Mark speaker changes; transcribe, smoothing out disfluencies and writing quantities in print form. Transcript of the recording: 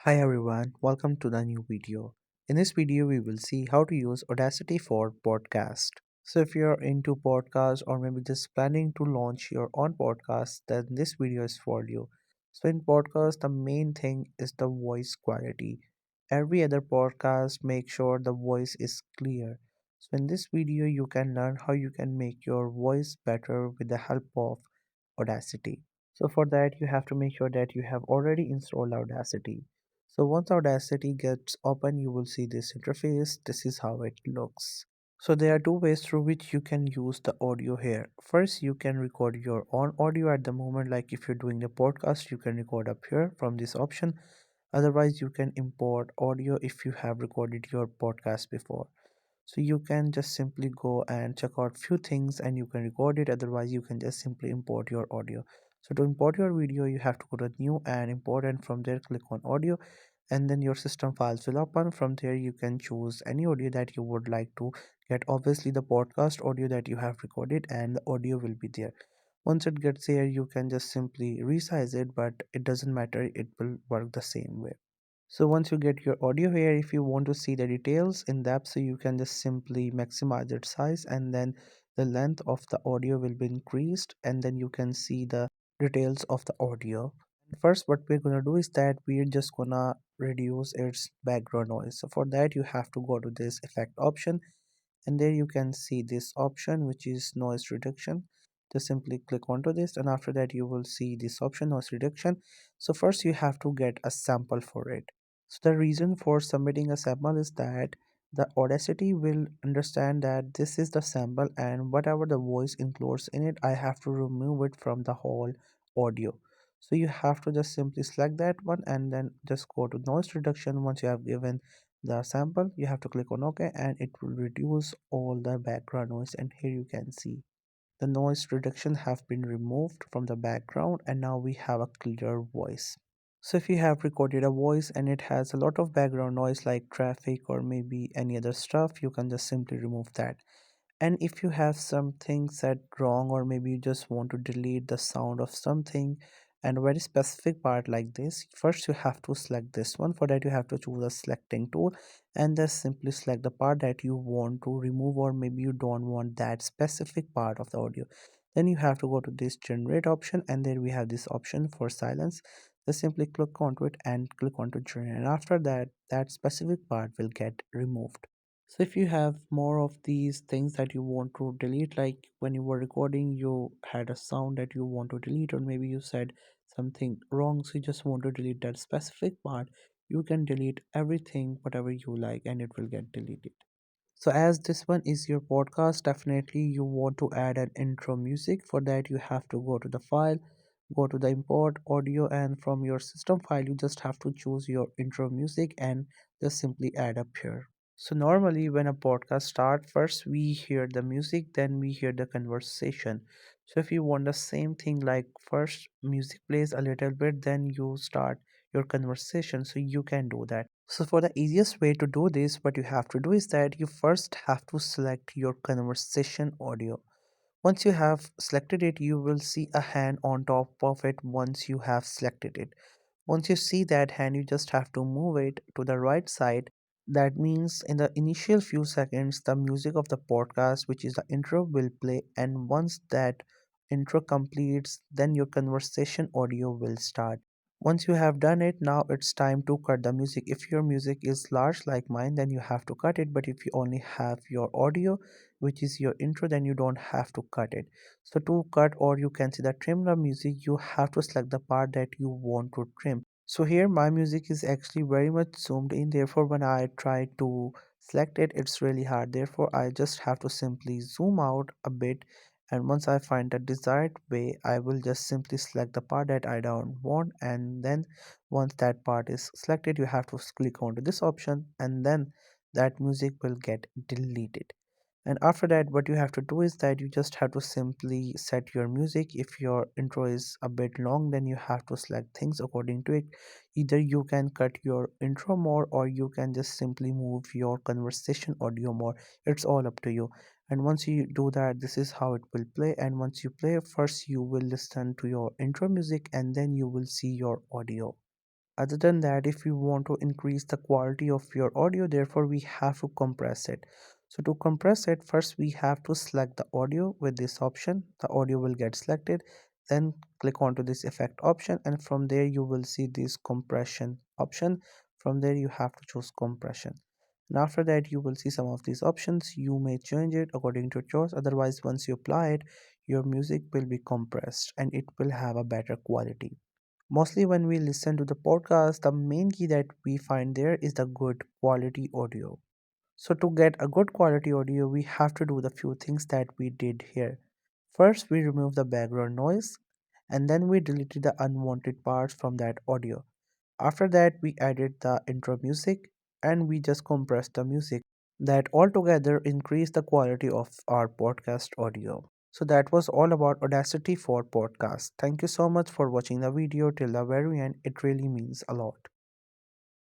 Speaker 1: Hi everyone, welcome to the new video. In this video, we will see how to use Audacity for podcast. So if you're into podcast or maybe just planning to launch your own podcast, then this video is for you. So in podcast, the main thing is the voice quality. Every other podcast make sure the voice is clear. So in this video, you can learn how you can make your voice better with the help of Audacity. So for that, you have to make sure that you have already installed Audacity. So once Audacity gets open, you will see this interface. This is how it looks. So there are two ways through which you can use the audio here. First, you can record your own audio at the moment, like if you're doing a podcast, you can record up here from this option. Otherwise, you can import audio if you have recorded your podcast before. So you can just simply go and check out few things and you can record it. Otherwise, you can just simply import your audio. So to import your video, you have to go to new and import, and from there click on audio, and then your system files will open. From there you can choose any audio that you would like to get. Obviously the podcast audio that you have recorded, and the audio will be there. Once it gets here, you can just simply resize it, but it doesn't matter, it will work the same way. So once you get your audio here, if you want to see the details in depth, so you can just simply maximize its size, and then the length of the audio will be increased, and then you can see the details of the audio. First, what we're gonna do is that we're just gonna reduce its background noise. So for that, you have to go to this effect option, and there you can see this option, which is noise reduction. Just simply click onto this, and after that you will see this option, noise reduction. So first you have to get a sample for it. So the reason for submitting a sample is that the Audacity will understand that this is the sample, and whatever the voice includes in it, I have to remove it from the whole audio. So you have to just simply select that one and then just go to noise reduction. Once you have given the sample, you have to click on OK, and it will reduce all the background noise. And here you can see the noise reduction have been removed from the background, and now we have a clear voice. So if you have recorded a voice and it has a lot of background noise like traffic or maybe any other stuff, you can just simply remove that. And if you have something set wrong, or maybe you just want to delete the sound of something and a very specific part like this, first you have to select this one. For that, you have to choose a selecting tool and just simply select the part that you want to remove, or maybe you don't want that specific part of the audio. Then you have to go to this generate option, and there we have this option for silence. Just simply click onto it and click onto generate, and after that, that specific part will get removed. So if you have more of these things that you want to delete, like when you were recording, you had a sound that you want to delete, or maybe you said something wrong, so you just want to delete that specific part, you can delete everything, whatever you like, and it will get deleted. So as this one is your podcast, definitely you want to add an intro music. For that, you have to go to the file, go to the import audio, and from your system file, you just have to choose your intro music and just simply add up here. So normally when a podcast starts, first we hear the music, then we hear the conversation. So if you want the same thing, like first music plays a little bit, then you start your conversation, so you can do that. So for the easiest way to do this, what you have to do is that you first have to select your conversation audio. Once you have selected it, you will see a hand on top of it once you have selected it. Once you see that hand, you just have to move it to the right side. That means in the initial few seconds, the music of the podcast, which is the intro, will play. And once that intro completes, then your conversation audio will start. Once you have done it, now it's time to cut the music. If your music is large like mine, then you have to cut it. But if you only have your audio, which is your intro, then you don't have to cut it. So to cut, or you can see the trim the music, you have to select the part that you want to trim. So here my music is actually very much zoomed in, therefore when I try to select it, it's really hard. Therefore I just have to simply zoom out a bit, and once I find the desired way, I will just simply select the part that I don't want, and then once that part is selected, you have to click onto this option, and then that music will get deleted. And after that, what you have to do is that you just have to simply set your music. If your intro is a bit long, then you have to select things according to it. Either you can cut your intro more, or you can just simply move your conversation audio more. It's all up to you. And once you do that, this is how it will play. And once you play, first you will listen to your intro music, and then you will see your audio. Other than that, if we want to increase the quality of your audio, therefore we have to compress it. So to compress it, first we have to select the audio with this option. The audio will get selected. Then click onto this effect option, and from there you will see this compression option. From there you have to choose compression. And after that you will see some of these options. You may change it according to your choice. Otherwise, once you apply it, your music will be compressed and it will have a better quality. Mostly when we listen to the podcast, the main key that we find there is the good quality audio. So to get a good quality audio, we have to do the few things that we did here. First, we remove the background noise, and then we deleted the unwanted parts from that audio. After that, we added the intro music and we just compressed the music. That altogether increased the quality of our podcast audio. So that was all about Audacity for podcast. Thank you so much for watching the video till the very end. It really means a lot.